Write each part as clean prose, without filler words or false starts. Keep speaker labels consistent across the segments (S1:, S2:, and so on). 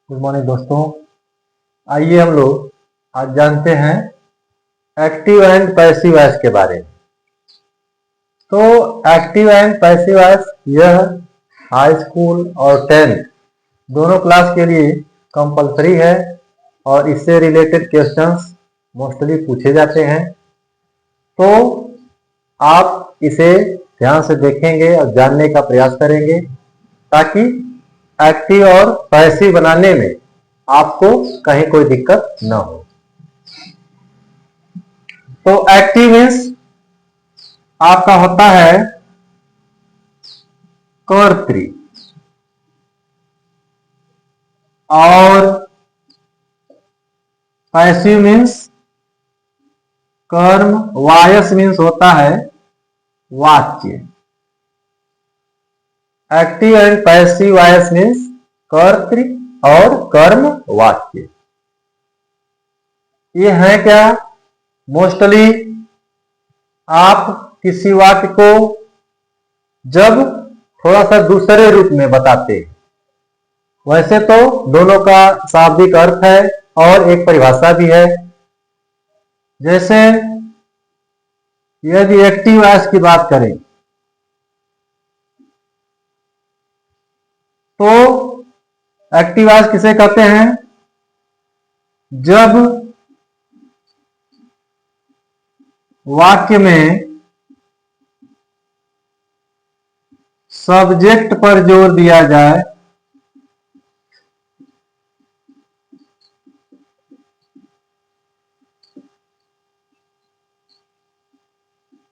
S1: Good morning दोस्तों। आइए हम लोग आज जानते हैं एक्टिव एंड पैसिव वॉइस के बारे में। तो एक्टिव एंड पैसिव वॉइस यह हाई स्कूल और 10th दोनों क्लास के लिए कंपलसरी है और इससे रिलेटेड क्वेश्चंस मोस्टली पूछे जाते हैं। तो आप इसे ध्यान से देखेंगे और जानने का प्रयास करेंगे ताकि एक्टिव और पैसिव बनाने में आपको कहीं कोई दिक्कत न हो। तो एक्टिव मीन्स आपका होता है कर्तृ और पैसिव मीन्स कर्म। वॉयस मीन्स होता है वाच्य। Active and passive voice means कर्तृ और कर्म वाच्य। ये है क्या? मोस्टली आप किसी वाक्य को जब थोड़ा सा दूसरे रूप में बताते हैं, वैसे तो दोनों का शाब्दिक अर्थ है और एक परिभाषा भी है। जैसे यदि एक्टिव वॉइस की बात करें तो एक्टिव वॉइस किसे कहते हैं? जब वाक्य में सब्जेक्ट पर जोर दिया जाए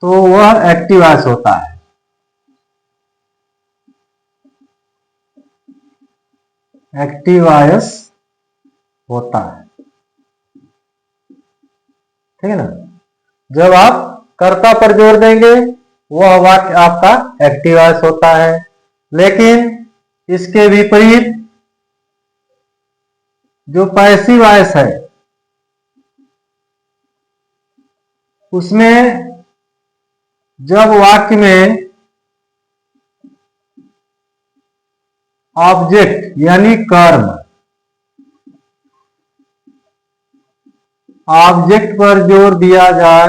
S1: तो वह एक्टिव वॉइस होता है। एक्टिव वॉइस होता है, ठीक है ना। जब आप कर्ता पर जोर देंगे वह वाक्य आपका एक्टिव वॉइस होता है। लेकिन इसके विपरीत जो पैसिव वॉइस है उसमें जब वाक्य में ऑब्जेक्ट यानी कर्म ऑब्जेक्ट पर जोर दिया जाए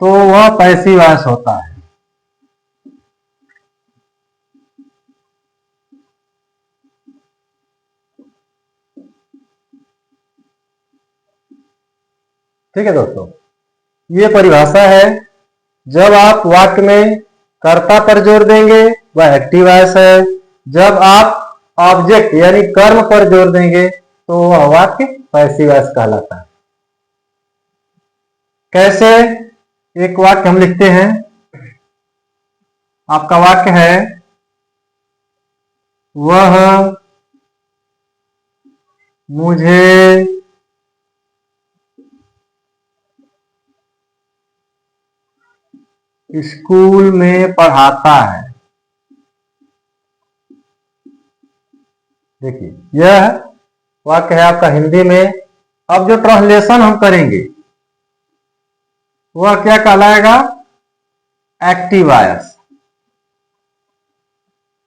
S1: तो वह पैसिव वॉइस होता है। ठीक है दोस्तों, ये परिभाषा है। जब आप वाक्य में कर्ता पर जोर देंगे वह एक्टिव वॉइस है। जब आप ऑब्जेक्ट यानी कर्म पर जोर देंगे तो वह वाक्य पैसिव वॉइस कहलाता है। कैसे? एक वाक्य हम लिखते हैं। आपका वाक्य है वह मुझे स्कूल में पढ़ाता है। देखिए, यह वाक्य है आपका हिंदी में। अब जो ट्रांसलेशन हम करेंगे वह क्या कहलाएगा? Active voice.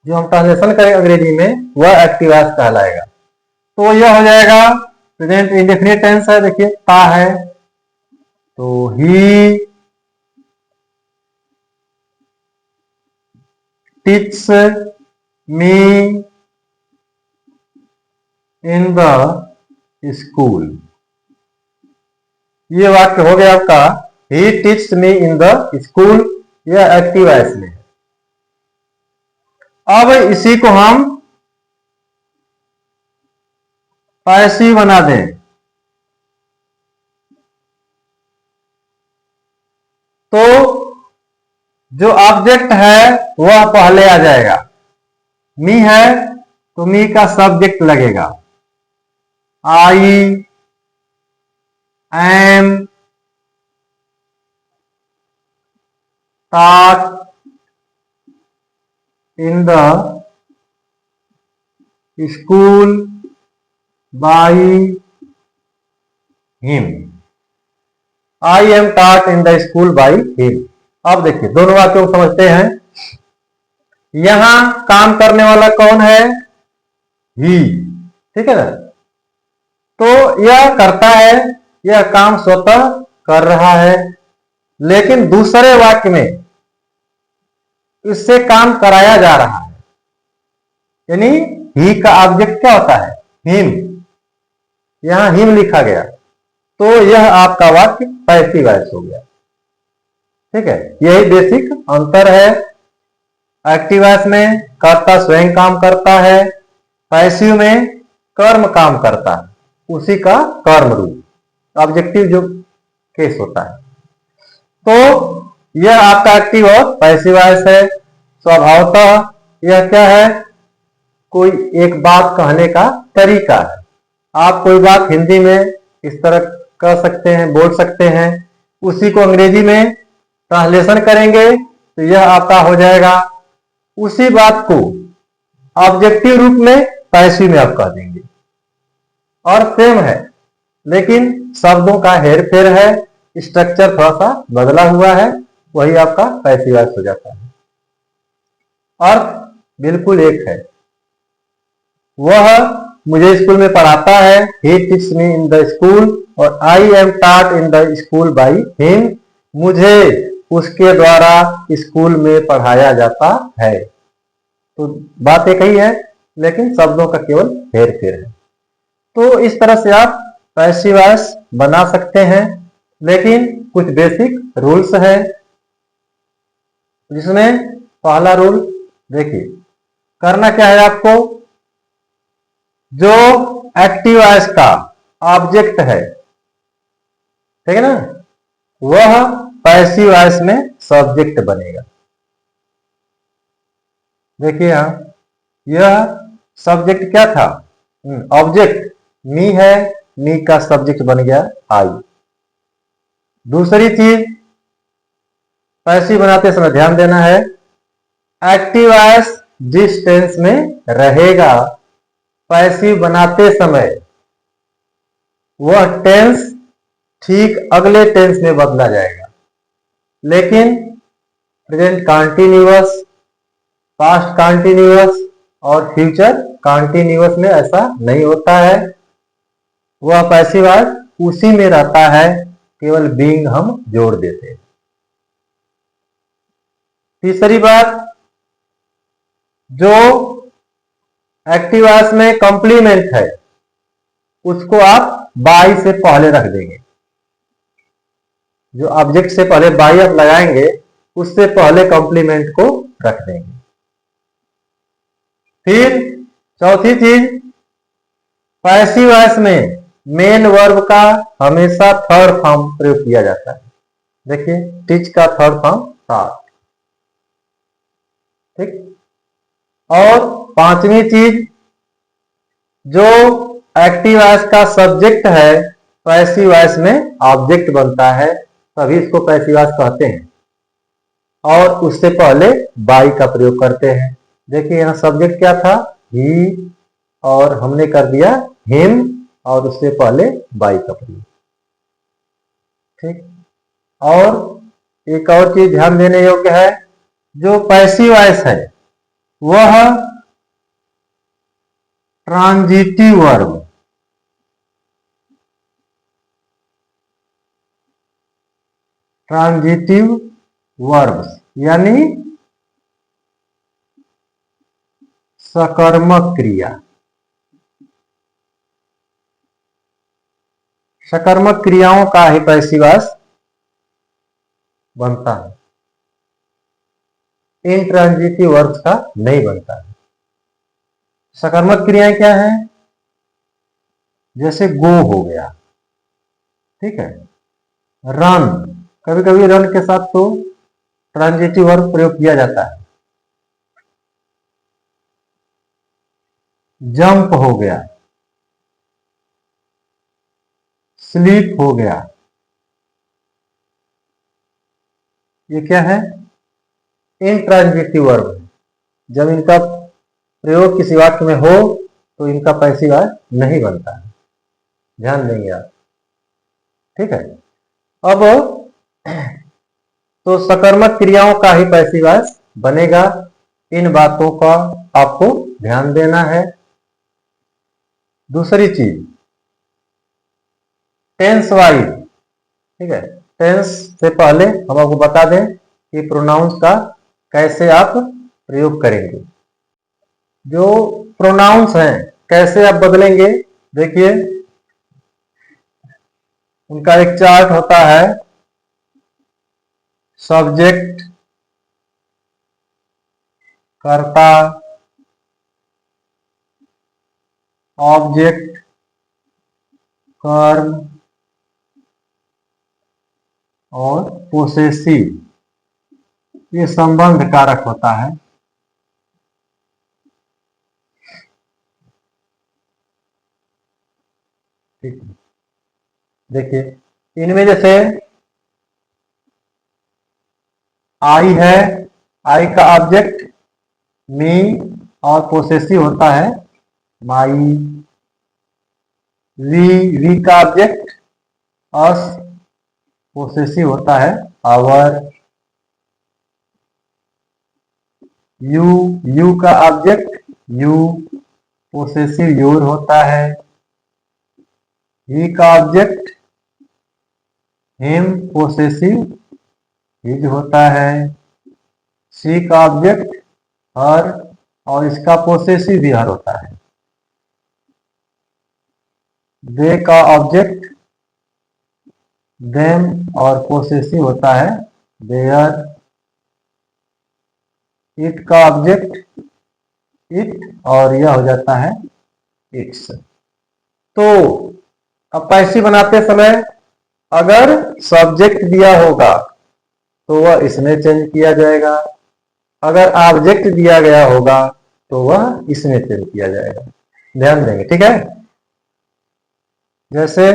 S1: जो हम ट्रांसलेशन करेंगे अंग्रेजी में वह एक्टिव वॉइस कहलाएगा। तो यह हो जाएगा प्रेजेंट इंडेफिनिट टेंस है। देखिए, ता है तो he teach me in the school. ये वाक्य हो गया आपका he teach me in the school. यह एक्टिव वॉइस में। अब इसी को हम पैसिव बना दें तो जो ऑब्जेक्ट है वह पहले आ जाएगा। मी है तो मी का सब्जेक्ट लगेगा। I am taught in the school by him. I am taught in the school by him. अब देखिए, दोनों वाक्यों को समझते हैं। यहां काम करने वाला कौन है? ही। ठीक है ना? तो यह करता है, यह काम स्वतः कर रहा है, लेकिन दूसरे वाक्य में इससे काम कराया जा रहा है, यानी ही का ऑब्जेक्ट क्या होता है? हिम। यहां हिम लिखा गया, तो यह आपका वाक्य पैसिव वॉइस हो गया। ठीक है, यही बेसिक अंतर है। एक्टिव वॉइस में कर्ता स्वयं काम करता है, पैसिव में कर्म काम करता है, उसी का कर्म रूप ऑब्जेक्टिव जो केस होता है। तो यह आपका एक्टिव और पैसिव वॉइस है। स्वभावतः यह क्या है? कोई एक बात कहने का तरीका है। आप कोई बात हिंदी में इस तरह कह सकते हैं, बोल सकते हैं, उसी को अंग्रेजी में ट्रांसलेशन करेंगे तो यह आपका हो जाएगा। उसी बात को ऑब्जेक्टिव रूप में पैसिव में आप कह देंगे, और सेम है, लेकिन शब्दों का हेर फेर है, स्ट्रक्चर थोड़ा सा बदला हुआ है, वही आपका पैसिव वॉइस हो जाता है। और बिल्कुल एक है। वह मुझे स्कूल में पढ़ाता है, he teaches me in the school, और I am taught in the school by him, मुझे उसके द्वारा स्कूल में पढ़ाया जाता है। तो बात एक ही है, लेकिन शब्दों का केवल हेर फेर है। तो इस तरह से आप पैसिव वॉइस बना सकते हैं, लेकिन कुछ बेसिक रूल्स है, जिसमें पहला रूल देखिए, करना क्या है आपको? जो एक्टिव वॉइस का ऑब्जेक्ट है, ठीक है ना, वह पैसिव वॉइस में सब्जेक्ट बनेगा। देखिए यहां, यह सब्जेक्ट क्या था? ऑब्जेक्ट मी है, मी का सब्जेक्ट बन गया आई। दूसरी चीज पैसिव बनाते समय ध्यान देना है, एक्टिव वॉइस जिस टेंस में रहेगा पैसिव बनाते समय, वह टेंस ठीक अगले टेंस में बदला जाएगा। लेकिन प्रेजेंट कॉन्टिन्यूअस, पास्ट कॉन्टिन्यूअस और फ्यूचर कॉन्टिन्यूअस में ऐसा नहीं होता है। वह पैसिव वॉइस उसी में रहता है, केवल बीइंग हम जोड़ देते हैं। तीसरी बात, जो एक्टिव वॉइस में कॉम्प्लीमेंट है, उसको आप बाई से पहले रख देंगे। जो ऑब्जेक्ट से पहले बाई आप लगाएंगे, उससे पहले कॉम्प्लीमेंट को रख देंगे। फिर चौथी चीज, पैसिव वॉइस में मेन वर्ब का हमेशा थर्ड फॉर्म प्रयोग किया जाता है। देखिए, टीच का थर्ड फॉर्म टाट। ठीक। और पांचवी चीज, जो एक्टिव वॉइस का सब्जेक्ट है, पैसिव वॉइस में ऑब्जेक्ट बनता है, तभी इसको पैसिव वॉइस कहते हैं, और उससे पहले बाई का प्रयोग करते हैं। देखिए यहां सब्जेक्ट क्या था? ही, और हमने कर दिया हिम, और उससे पहले बाई का प्रयोग। ठीक। और एक और चीज ध्यान देने योग्य है, जो पैसिव वॉइस है वह ट्रांजिटिव वर्ब, ट्रांजिटिव वर्ब्स यानी सकर्मक क्रिया, सकर्मक क्रियाओं का ही पैसिव वॉइस बनता है, इंट्रांजिटिव वर्ब्स का नहीं बनता है। सकर्मक क्रियाएं क्या हैं? जैसे गो हो गया, ठीक है, रन, कभी कभी रन के साथ तो ट्रांजिटिव वर्ब प्रयोग किया जाता है। जंप हो गया, स्लीप हो गया, ये क्या है? इंट्रांजिटिव वर्ब है। जब इनका प्रयोग किसी वाक्य में हो तो इनका पैसिव वॉइस नहीं बनता है, ध्यान देंगे आप। ठीक है। अब तो सकर्मक क्रियाओं का ही पैसिव वॉइस बनेगा। इन बातों का आपको ध्यान देना है। दूसरी चीज टेंस वाइज, ठीक है, टेंस से पहले हम आपको बता दें कि प्रोनाउंस का कैसे आप प्रयोग करेंगे। जो प्रोनाउंस हैं कैसे आप बदलेंगे, देखिए उनका एक चार्ट होता है। सब्जेक्ट, कर्ता, ऑब्जेक्ट, कर्म और पोसेसिव, ये संबंध कारक होता है। ठीक है, देखिए इनमें जैसे आई है, आई का ऑब्जेक्ट मी और पोसेसिव होता है माई। वी का ऑब्जेक्ट अस, पोसेसिव होता है आवर। यू का ऑब्जेक्ट यू, पोसेसिव योर होता है। ही का ऑब्जेक्ट हिम, पोसेसिव हिज होता है। सी का ऑब्जेक्ट हर और इसका पोसेसिव भी हर होता है। दे का ऑब्जेक्ट देम और पोसेसिव होता है देयर। इट का ऑब्जेक्ट इट और यह हो जाता है इट्स। तो अब पैसिव बनाते समय अगर सब्जेक्ट दिया होगा तो वह इसमें चेंज किया जाएगा, अगर ऑब्जेक्ट दिया गया होगा तो वह इसमें चेंज किया जाएगा। ध्यान देंगे, ठीक है। जैसे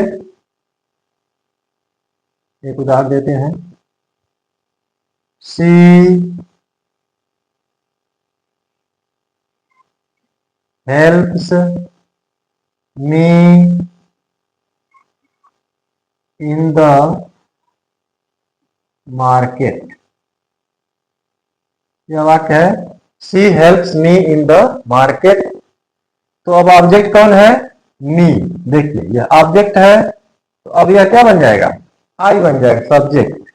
S1: एक उदाहरण देते हैं, she helps me in the market. यह वाक्य है, she helps me in the market. तो अब ऑब्जेक्ट कौन है, मी। देखिए यह ऑब्जेक्ट है, तो अब यह क्या बन जाएगा, आई बन जाएगा सब्जेक्ट।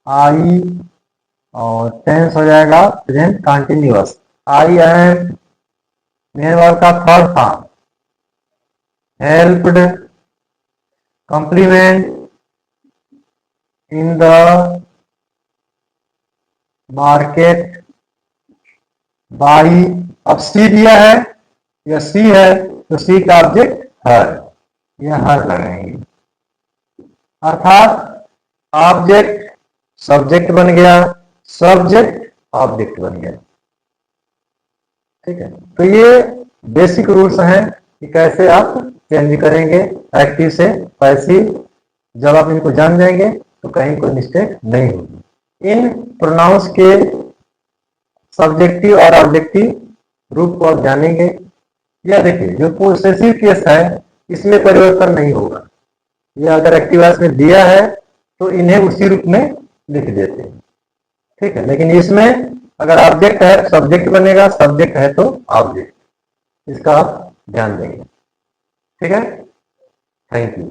S1: आई और टेंस हो जाएगा present continuous. I am main verb का third form. Helped complement in the market by. अब सी दिया है, यह सी है तो सी का ऑब्जेक्ट हर, यह हर लगाएंगे। अर्थात ऑब्जेक्ट सब्जेक्ट बन गया, सब्जेक्ट ऑब्जेक्ट बन गया। ठीक है, तो ये बेसिक रूल्स हैं कि कैसे आप चेंज करेंगे एक्टिव से पैसिव। जब आप इनको जान जाएंगे तो कहीं कोई मिस्टेक नहीं होगी। इन प्रोनाउंस के सब्जेक्टिव और ऑब्जेक्टिव रूप को आप जानेंगे। यह देखिए जो पोसेसिव केस है इसमें परिवर्तन नहीं होगा। यह अगर एक्टिव वॉइस में दिया है तो इन्हें उसी रूप में लिख देते हैं, ठीक है। लेकिन इसमें अगर ऑब्जेक्ट है सब्जेक्ट बनेगा, सब्जेक्ट है तो ऑब्जेक्ट। इसका आप ध्यान देंगे, ठीक है। Thank you.